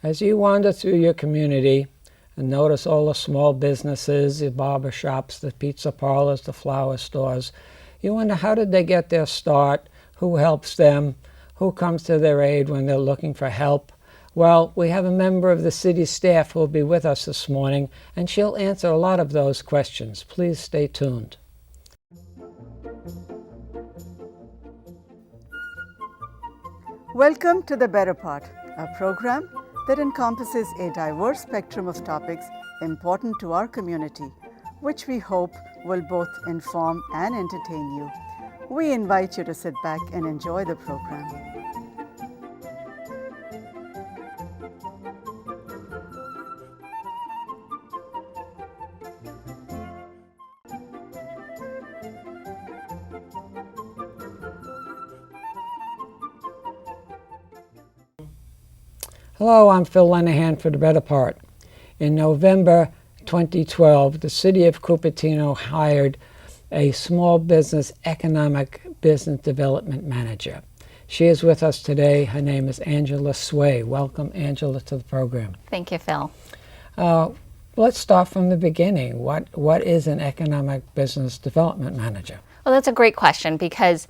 As you wander through your community and notice all the small businesses, the barber shops, the pizza parlors, the flower stores, you wonder, how did they get their start? Who helps them? Who comes to their aid when they're looking for help? Well, we have a member of the city staff who will be with us this morning, and she'll answer a lot of those questions. Please stay tuned. Welcome to The Better Part, a program that encompasses a diverse spectrum of topics important to our community, which we hope will both inform and entertain you. We invite you to sit back and enjoy the program. Hello, I'm Phil Lenahan for The Better Part. In November 2012, the city of Cupertino hired a small business economic business development manager. She is with us today. Her name is Angela Sway. Welcome, Angela, to the program. Thank you, Phil. Let's start from the beginning. What is an economic business development manager? Well, that's a great question, because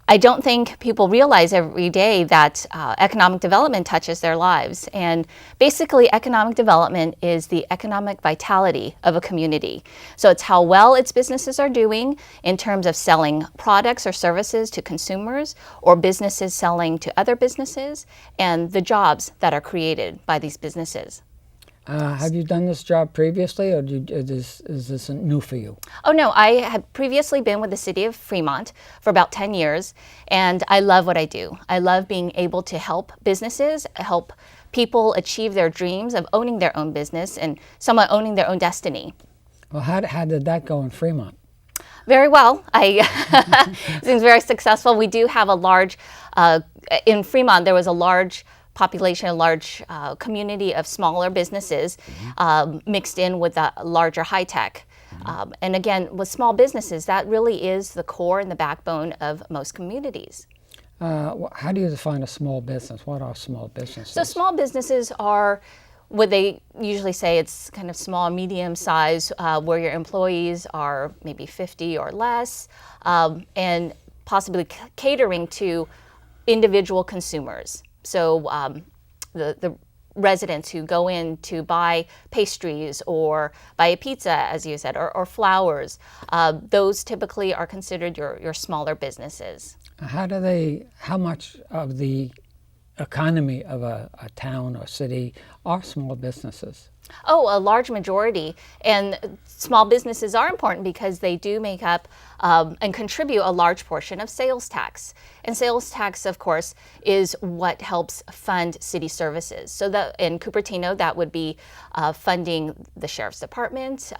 I don't think people realize every day that economic development touches their lives. And basically, economic development is the economic vitality of a community. So it's how well its businesses are doing in terms of selling products or services to consumers, or businesses selling to other businesses, and the jobs that are created by these businesses. Have you done this job previously, or is this new for you? Oh no, I had previously been with the city of Fremont for about 10 years, and I love what I do. I love being able to help businesses, help people achieve their dreams of owning their own business and somewhat owning their own destiny. Well, how did that go in Fremont? Very well. It seems very successful. We do have a large, in Fremont there was a large population, a large community of smaller businesses mixed in with the larger high tech. And again, with small businesses, that really is the core and the backbone of most communities. How do you define a small business? What are small businesses? So small businesses are what they usually say, it's kind of small, medium size, where your employees are maybe 50 or less, and possibly catering to individual consumers. So the residents who go in to buy pastries or buy a pizza, as you said, or flowers, those typically are considered your smaller businesses. How much of the economy of a town or city are small businesses? Oh, a large majority. And small businesses are important because they do make up and contribute a large portion of sales tax. And sales tax, of course, is what helps fund city services. So that in Cupertino, that would be funding the sheriff's department,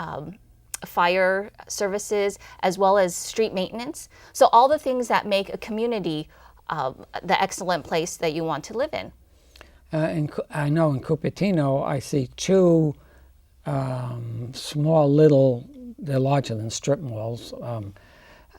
fire services, as well as street maintenance. So all the things that make a community the excellent place that you want to live in. I know in Cupertino, I see two small they're larger than strip malls,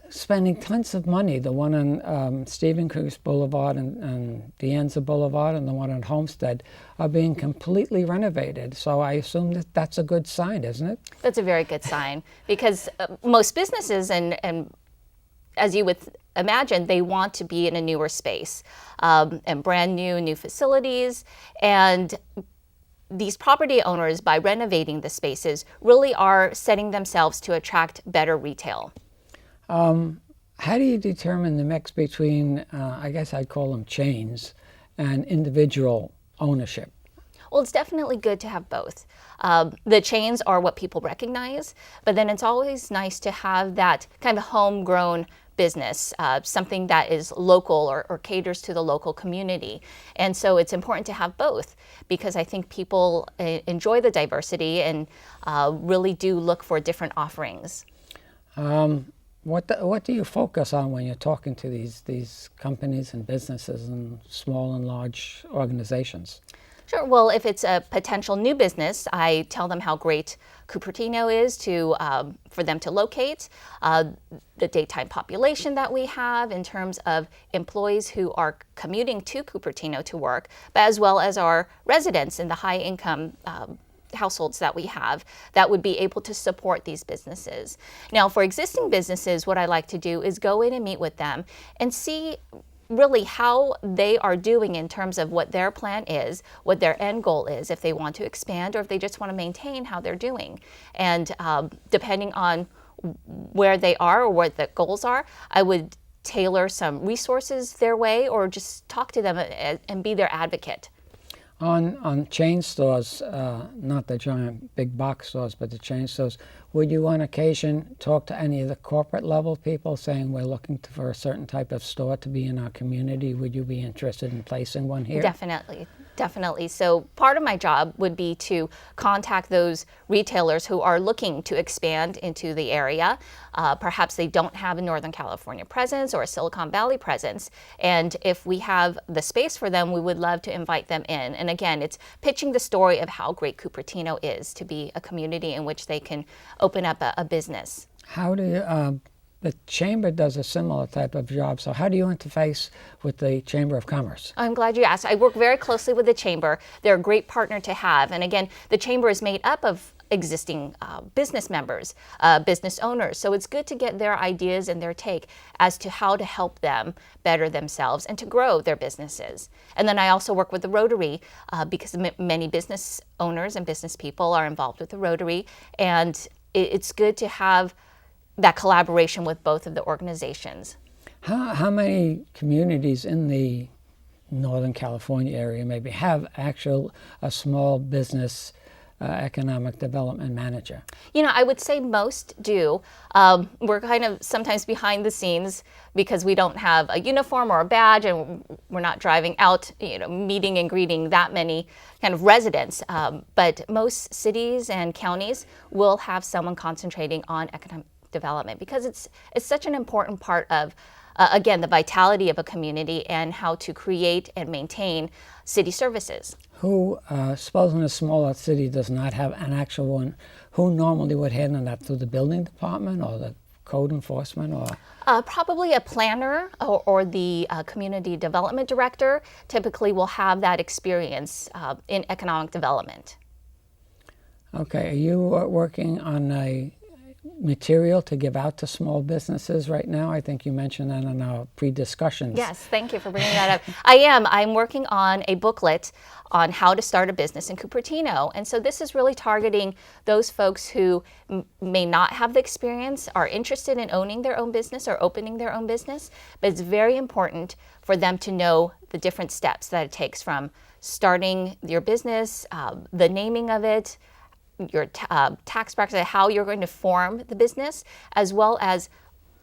spending tons of money. The one on Stephen Cruz Boulevard and Dianza Boulevard and the one on Homestead are being completely renovated. So I assume that that's a good sign, isn't it? That's a very good sign, because most businesses, and as you would imagine, they want to be in a newer space and brand new facilities. And these property owners, by renovating the spaces, really are setting themselves to attract better retail. How do you determine the mix between, I guess I'd call them chains, and individual ownership? Well, it's definitely good to have both. The chains are what people recognize, but then it's always nice to have that kind of homegrown business, something that is local or caters to the local community. And so it's important to have both, because I think people enjoy the diversity and really do look for different offerings. What do you focus on when you're talking to these companies and businesses and small and large organizations? Sure. Well, if it's a potential new business, I tell them how great Cupertino is for them to locate, the daytime population that we have in terms of employees who are commuting to Cupertino to work, but as well as our residents in the high income households that we have that would be able to support these businesses. Now, for existing businesses, what I like to do is go in and meet with them and see really how they are doing in terms of what their plan is, what their end goal is, if they want to expand or if they just want to maintain how they're doing. And depending on where they are or what the goals are, I would tailor some resources their way or just talk to them and be their advocate. On chain stores, not the giant big box stores, but the chain stores, would you on occasion talk to any of the corporate level people saying we're looking for a certain type of store to be in our community? Would you be interested in placing one here? Definitely. Definitely. So part of my job would be to contact those retailers who are looking to expand into the area. Perhaps they don't have a Northern California presence or a Silicon Valley presence. And if we have the space for them, we would love to invite them in. And again, it's pitching the story of how great Cupertino is to be a community in which they can open up a business. How do you, the Chamber does a similar type of job, so how do you interface with the Chamber of Commerce? I'm glad you asked. I work very closely with the Chamber. They're a great partner to have. And again, the Chamber is made up of existing business members, business owners. So it's good to get their ideas and their take as to how to help them better themselves and to grow their businesses. And then I also work with the Rotary because many business owners and business people are involved with the Rotary. And it's good to have that collaboration with both of the organizations. How many communities in the Northern California area maybe have a small business economic development manager? You know, I would say most do. We're kind of sometimes behind the scenes because we don't have a uniform or a badge and we're not driving out, meeting and greeting that many kind of residents. But most cities and counties will have someone concentrating on economic development because it's such an important part of again, the vitality of a community and how to create and maintain city services. Who, supposing a smaller city does not have an actual one, who normally would handle that, through the building department or the code enforcement? Or probably a planner or the community development director typically will have that experience in economic development. Okay, are you working on a material to give out to small businesses right now? I think you mentioned that in our pre-discussions. Yes, thank you for bringing that up. I'm working on a booklet on how to start a business in Cupertino. And so this is really targeting those folks who may not have the experience, are interested in owning their own business or opening their own business, but it's very important for them to know the different steps that it takes from starting your business, the naming of it, your tax bracket, how you're going to form the business, as well as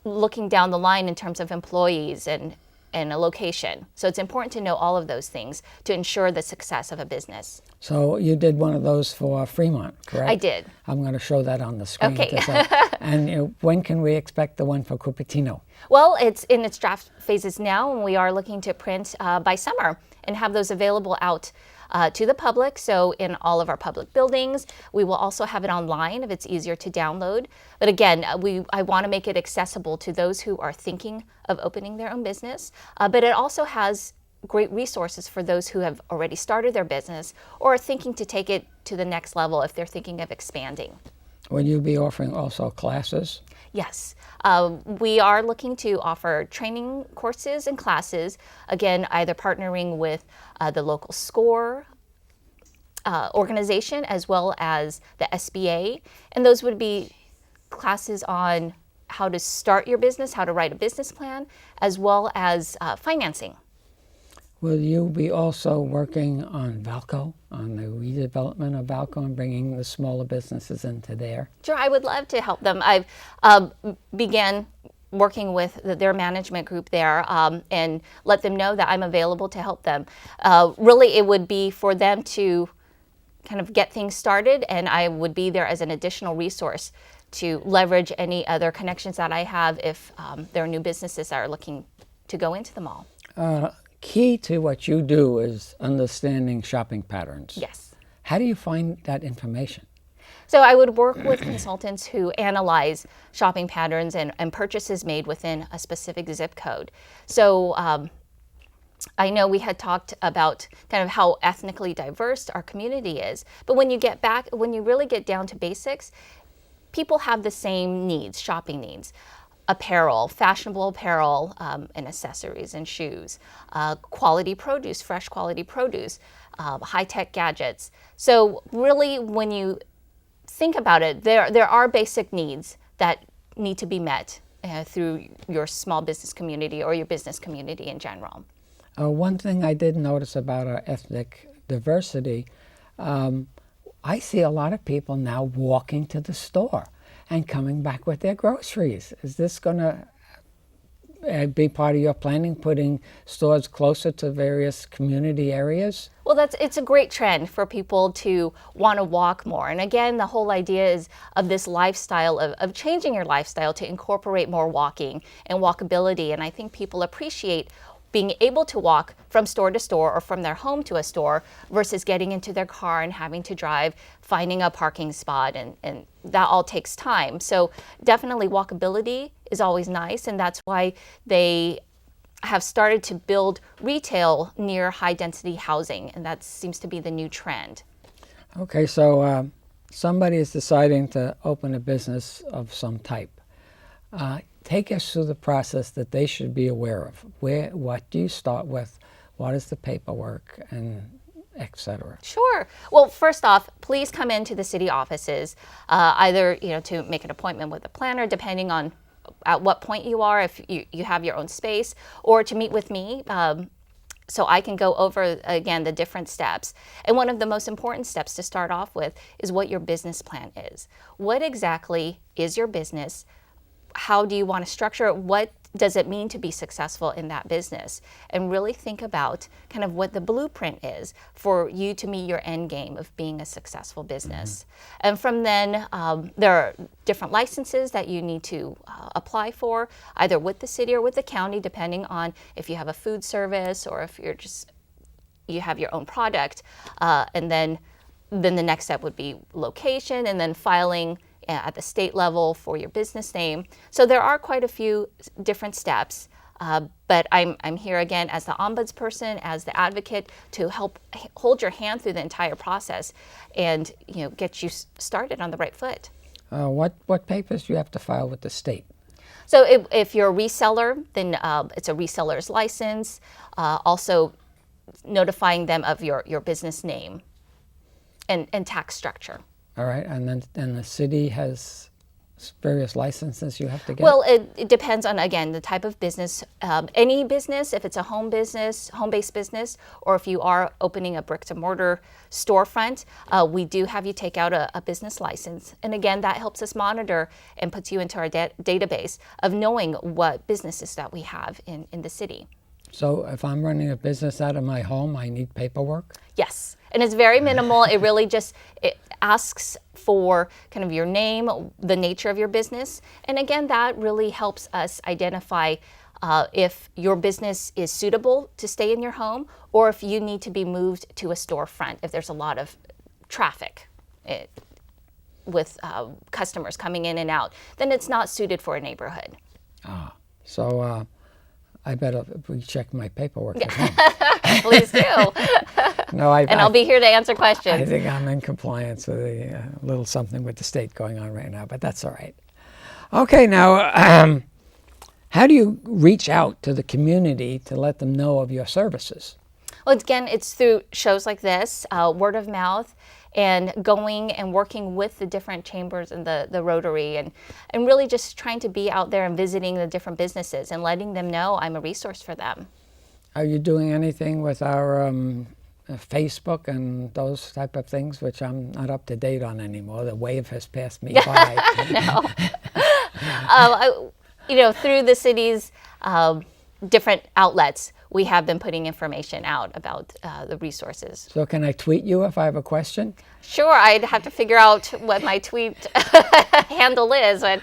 looking down the line in terms of employees and a location. So it's important to know all of those things to ensure the success of a business. So you did one of those for Fremont, correct? I did. I'm going to show that on the screen. Okay. And when can we expect the one for Cupertino? Well, it's in its draft phases now, and we are looking to print by summer and have those available out to the public. So in all of our public buildings, we will also have it online if it's easier to download. But again, I want to make it accessible to those who are thinking of opening their own business. But it also has great resources for those who have already started their business or are thinking to take it to the next level if they're thinking of expanding. Will you be offering also classes? Yes, we are looking to offer training courses and classes, again, either partnering with the local SCORE organization as well as the SBA, and those would be classes on how to start your business, how to write a business plan, as well as financing. Will you be also working on Valco, on the redevelopment of Valco and bringing the smaller businesses into there? Sure, I would love to help them. I've began working with their management group there and let them know that I'm available to help them. Really, it would be for them to kind of get things started, and I would be there as an additional resource to leverage any other connections that I have if there are new businesses that are looking to go into the mall. key to what you do is understanding shopping patterns. Yes. How do you find that information? So I would work with consultants who analyze shopping patterns and purchases made within a specific zip code. So I know we had talked about kind of how ethnically diverse our community is, but when you really get down to basics, people have the same needs, shopping needs. Apparel, fashionable apparel, and accessories and shoes, quality produce, fresh quality produce, high-tech gadgets. So really, when you think about it, there are basic needs that need to be met through your small business community or your business community in general. One thing I did notice about our ethnic diversity, I see a lot of people now walking to the store and coming back with their groceries. Is this going to be part of your planning, putting stores closer to various community areas? Well, it's a great trend for people to want to walk more. And again, the whole idea is of this lifestyle, of changing your lifestyle to incorporate more walking and walkability. And I think people appreciate being able to walk from store to store or from their home to a store versus getting into their car and having to drive, finding a parking spot, and that all takes time. So definitely walkability is always nice, and that's why they have started to build retail near high density housing, and that seems to be the new trend. Okay, so somebody is deciding to open a business of some type. Take us through the process that they should be aware of. What do you start with? What is the paperwork, and et cetera? Sure. Well, first off, please come into the city offices, either to make an appointment with a planner, depending on at what point you are, if you have your own space, or to meet with me. So I can go over, again, the different steps. And one of the most important steps to start off with is what your business plan is. What exactly is your business? How do you want to structure it? What does it mean to be successful in that business? And really think about kind of what the blueprint is for you to meet your end game of being a successful business. Mm-hmm. And from then, there are different licenses that you need to apply for, either with the city or with the county, depending on if you have a food service or if you have your own product. And then the next step would be location, and then filing at the state level for your business name. So there are quite a few different steps, but I'm here again as the ombudsperson, as the advocate, to help hold your hand through the entire process and get you started on the right foot. What papers do you have to file with the state? So if you're a reseller, then it's a reseller's license, also notifying them of your business name and tax structure. All right, and then the city has various licenses you have to get? Well, it depends on, again, the type of business. Any business, if it's a home-based business, or if you are opening a bricks-and-mortar storefront, we do have you take out a business license. And again, that helps us monitor and puts you into our database of knowing what businesses that we have in the city. So if I'm running a business out of my home, I need paperwork? Yes, and it's very minimal. It really just asks for kind of your name, the nature of your business. And again, that really helps us identify if your business is suitable to stay in your home or if you need to be moved to a storefront if there's a lot of traffic with customers coming in and out, then it's not suited for a neighborhood. So I better check my paperwork. Please do. No, I'll be here to answer questions. I think I'm in compliance with a little something with the state going on right now, but that's all right. Okay, now, how do you reach out to the community to let them know of your services? Well, again, it's through shows like this, word of mouth, and going and working with the different chambers and the Rotary, and really just trying to be out there and visiting the different businesses and letting them know I'm a resource for them. Are you doing anything with our Facebook and those type of things, which I'm not up to date on anymore? The wave has passed me by. No. Through the city's different outlets, we have been putting information out about the resources. So can I tweet you if I have a question? Sure, I'd have to figure out what my tweet handle is. But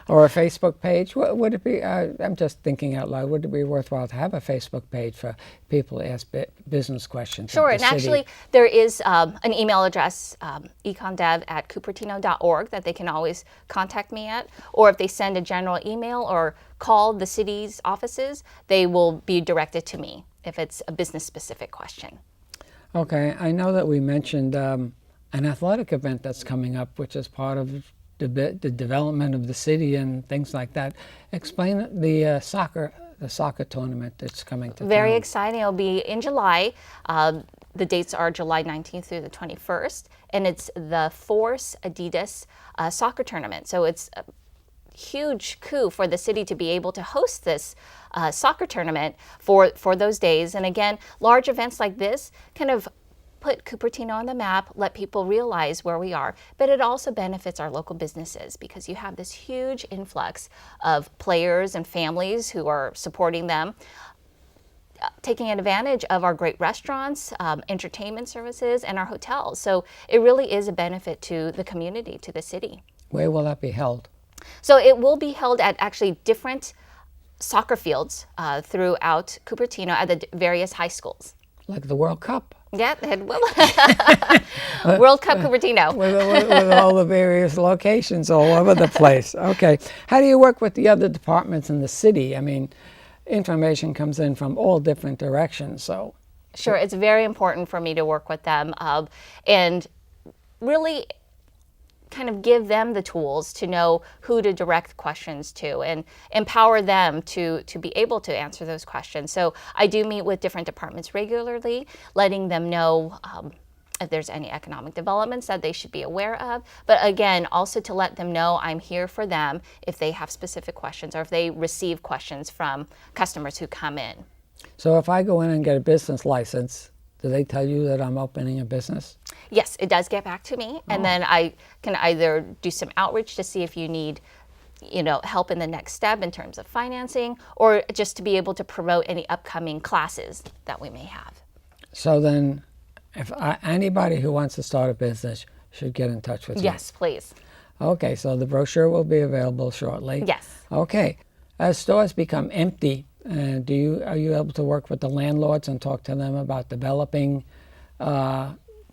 Or a Facebook page? Would it be, I'm just thinking out loud, would it be worthwhile to have a Facebook page for people to ask business questions? Sure, of the and city? actually there is an email address, econdev@cupertino.org, that they can always contact me at, or if they send a general email or call the city's offices, they will be directed to me if it's a business-specific question. Okay, I know that we mentioned an athletic event that's coming up, which is part of the development of the city and things like that. Explain the soccer tournament that's coming to Very town. exciting. It'll be in July. The dates are July 19th through the 21st, and it's the Force Adidas soccer tournament. So it's a huge coup for the city to be able to host this soccer tournament for those days. And again, large events like this kind of put Cupertino on the map, let people realize where we are, but it also benefits our local businesses because you have this huge influx of players and families who are supporting them, taking advantage of our great restaurants, entertainment services, and our hotels. So it really is a benefit to the community, to the city. Where will that be held? So it will be held at actually different soccer fields throughout Cupertino at the various high schools. Like the World Cup? Yeah, World Cup Cupertino. with all the various locations all over the place. Okay. How do you work with the other departments in the city? I mean, information comes in from all different directions. So Sure, it's very important for me to work with them and really kind of give them the tools to know who to direct questions to and empower them to be able to answer those questions. So I do meet with different departments regularly, letting them know if there's any economic developments that they should be aware of. But again, also to let them know I'm here for them if they have specific questions or if they receive questions from customers who come in. So if I go in and get a business license, do they tell you that I'm opening a business? Yes, it does get back to me, and then I can either do some outreach to see if you need, help in the next step in terms of financing, or just to be able to promote any upcoming classes that we may have. So then, if anybody who wants to start a business should get in touch with you. Yes, please. Okay, so the brochure will be available shortly. Yes. Okay. As stores become empty, are you able to work with the landlords and talk to them about developing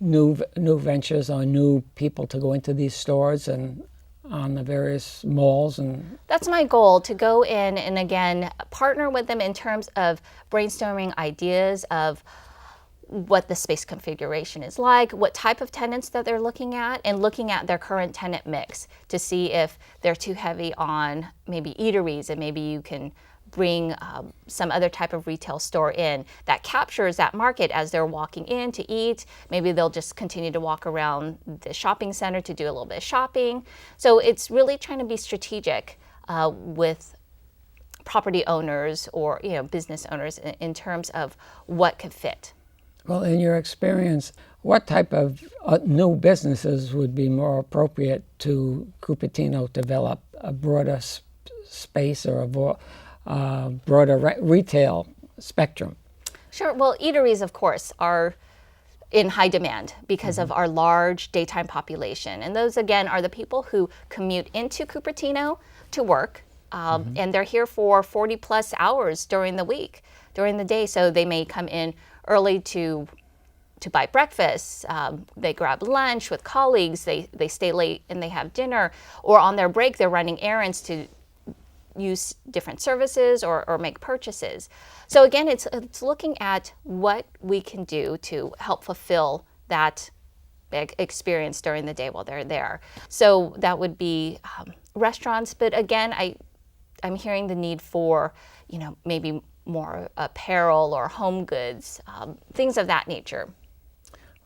new ventures or new people to go into these stores and on the various malls? And That's my goal, to go in and again partner with them in terms of brainstorming ideas of what the space configuration is like, what type of tenants that they're looking at, and looking at their current tenant mix to see if they're too heavy on maybe eateries, and maybe you can bring some other type of retail store in that captures that market as they're walking in to eat. Maybe they'll just continue to walk around the shopping center to do a little bit of shopping. So it's really trying to be strategic with property owners or business owners in terms of what could fit. well, in your experience, what type of new businesses would be more appropriate to Cupertino develop a broader space or a broader retail spectrum? Sure. Well, eateries, of course, are in high demand because of our large daytime population. And those, again, are the people who commute into Cupertino to work, and they're here for 40 plus hours during the week, during the day. So they may come in early to buy breakfast, they grab lunch with colleagues, they stay late and they have dinner, or on their break they're running errands to use different services or make purchases. So again, it's looking at what we can do to help fulfill that experience during the day while they're there. So that would be restaurants, but again, I'm hearing the need for, maybe more apparel or home goods, things of that nature.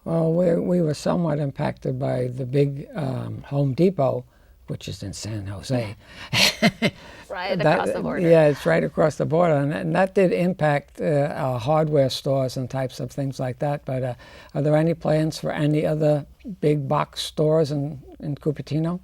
Well, we were somewhat impacted by the big Home Depot, which is in San Jose. Right across the border. Yeah, it's right across the border, and that did impact our hardware stores and types of things like that. But are there any plans for any other big box stores in Cupertino?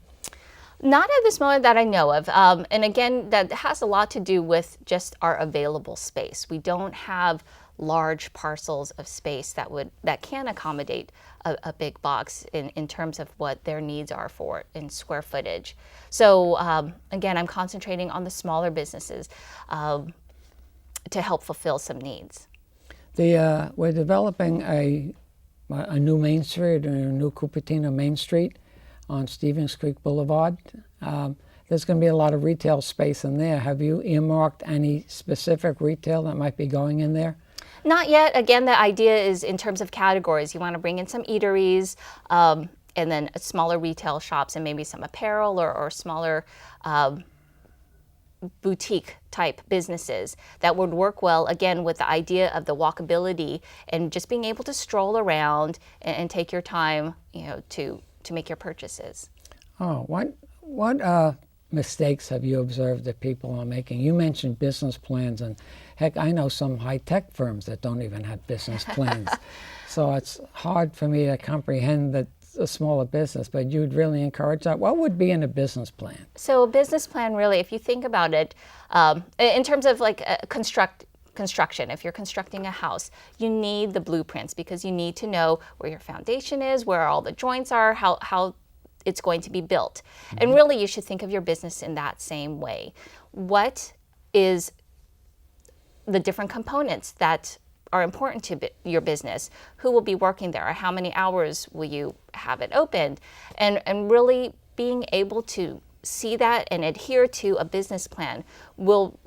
Not at this moment that I know of. And again, that has a lot to do with just our available space. We don't have large parcels of space that can accommodate a big box in terms of what their needs are for in square footage. So again, I'm concentrating on the smaller businesses to help fulfill some needs. We're developing a new Main Street, a new Cupertino Main Street on Stevens Creek Boulevard. There's going to be a lot of retail space in there. Have you earmarked any specific retail that might be going in there? Not yet. Again, the idea is in terms of categories. You want to bring in some eateries, and then smaller retail shops, and maybe some apparel or smaller boutique type businesses that would work well, again, with the idea of the walkability and just being able to stroll around and take your time, to make your purchases. Oh, what mistakes have you observed that people are making? You mentioned business plans, and heck, I know some high-tech firms that don't even have business plans. So it's hard for me to comprehend that a smaller business, but you'd really encourage that. What would be in a business plan? So a business plan, really, if you think about it, in terms of like construction, if you're constructing a house, you need the blueprints because you need to know where your foundation is, where all the joints are, how it's going to be built. Mm-hmm. And really, you should think of your business in that same way. What is the different components that are important to your business? Who will be working there? How many hours will you have it opened? And really being able to see that and adhere to a business plan will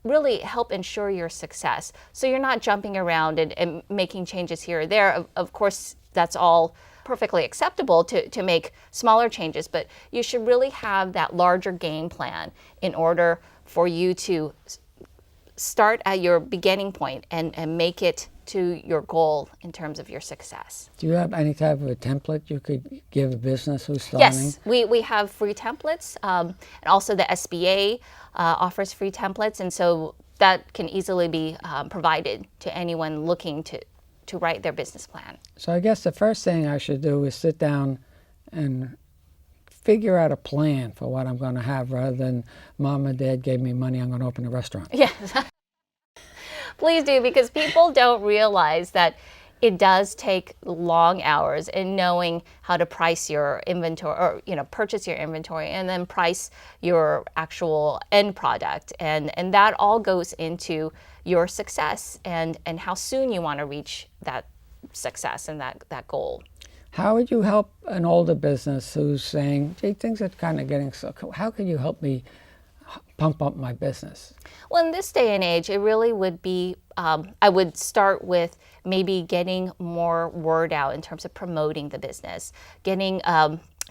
really help ensure your success. So you're not jumping around and making changes here or there. Of course, that's all perfectly acceptable to make smaller changes, but you should really have that larger game plan in order for you to start at your beginning point and make it to your goal in terms of your success. Do you have any type of a template you could give a business who's starting? Yes, we have free templates, and also the SBA offers free templates, and so that can easily be provided to anyone looking to write their business plan. So I guess the first thing I should do is sit down and figure out a plan for what I'm going to have rather than Mom and Dad gave me money, I'm going to open a restaurant. Yes. Please do, because people don't realize that it does take long hours in knowing how to price your inventory or purchase your inventory and then price your actual end product. And that all goes into your success and how soon you want to reach that success and that goal. How would you help an older business who's saying, gee, things are kind of getting so cool. How can you help me pump up my business? Well, in this day and age, it really would be, I would start with maybe getting more word out in terms of promoting the business, getting,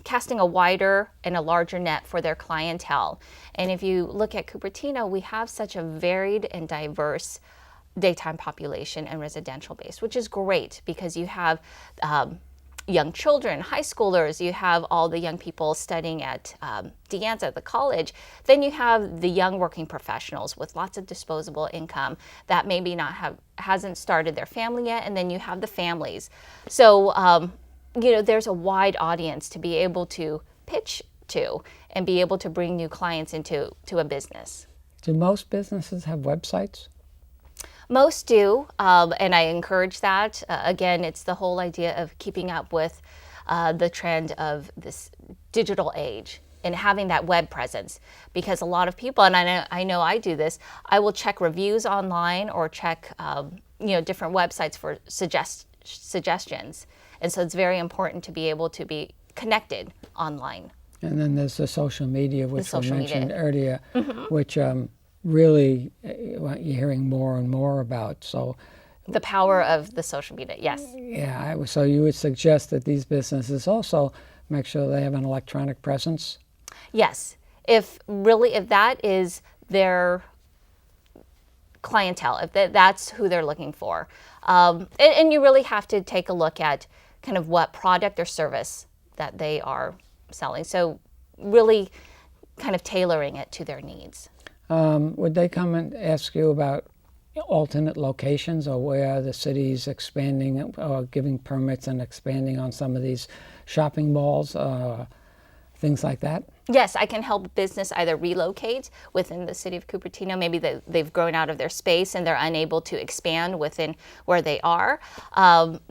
casting a wider and a larger net for their clientele. And if you look at Cupertino, we have such a varied and diverse daytime population and residential base, which is great because you have young children, high schoolers, you have all the young people studying at De Anza, the college. Then you have the young working professionals with lots of disposable income that maybe hasn't started their family yet, and then you have the families. So there's a wide audience to be able to pitch to and be able to bring new clients into a business. Do most businesses have websites? Most do, and I encourage that. Again, it's the whole idea of keeping up with the trend of this digital age and having that web presence. Because a lot of people, and I know I do this, I will check reviews online or check different websites for suggestions. And so it's very important to be able to be connected online. And then there's the social media, which we mentioned earlier, which really you're hearing more and more about. So the power of the social media, yes. Yeah, so you would suggest that these businesses also make sure they have an electronic presence? Yes. If that is their clientele, if that's who they're looking for. And you really have to take a look at kind of what product or service that they are selling. So really kind of tailoring it to their needs. Would they come and ask you about alternate locations or where the city's expanding or giving permits and expanding on some of these shopping malls? things like that? Yes, I can help business either relocate within the city of Cupertino. Maybe they've grown out of their space and they're unable to expand within where they are.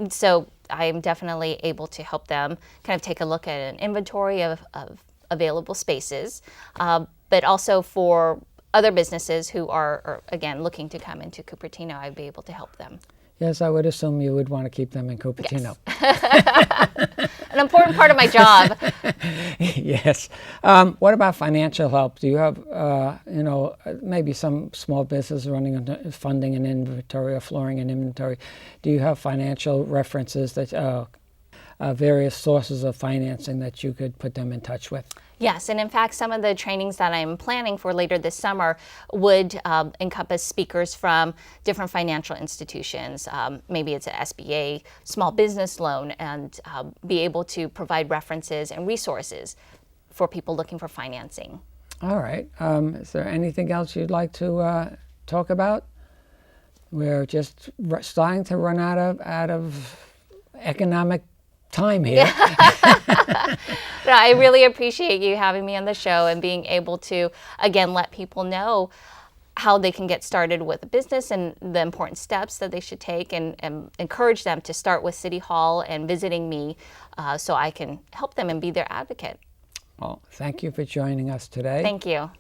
So I'm definitely able to help them kind of take a look at an inventory of available spaces, but also for other businesses who are, again, looking to come into Cupertino, I'd be able to help them. Yes, I would assume you would want to keep them in Cupertino. Yes. An important part of my job. Yes. What about financial help? Do you have, maybe some small business funding an inventory or flooring an inventory? Do you have financial references that various sources of financing that you could put them in touch with? Yes, and in fact, some of the trainings that I'm planning for later this summer would encompass speakers from different financial institutions. Maybe it's an SBA small business loan, and be able to provide references and resources for people looking for financing. All right. Is there anything else you'd like to talk about? We're just starting to run out of economic time here. No, I really appreciate you having me on the show and being able to, again, let people know how they can get started with a business and the important steps that they should take, and encourage them to start with City Hall and visiting me so I can help them and be their advocate. Well, thank you for joining us today. Thank you.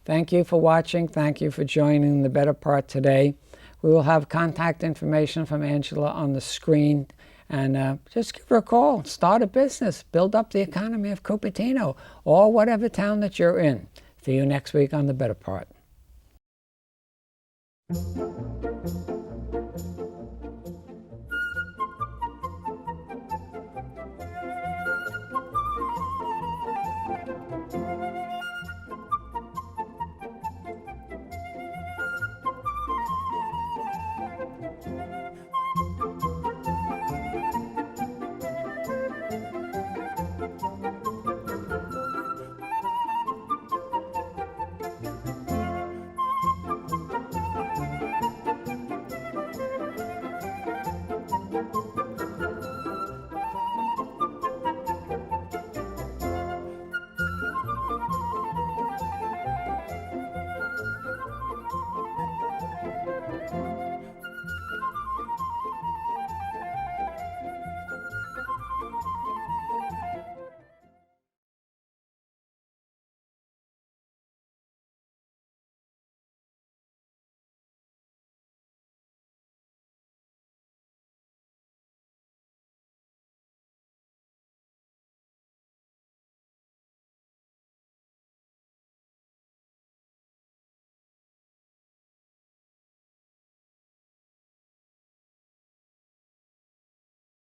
Thank you for watching. Thank you for joining The Better Part today. We will have contact information from Angela on the screen. And just give her a call, start a business, build up the economy of Cupertino, or whatever town that you're in. See you next week on The Better Part.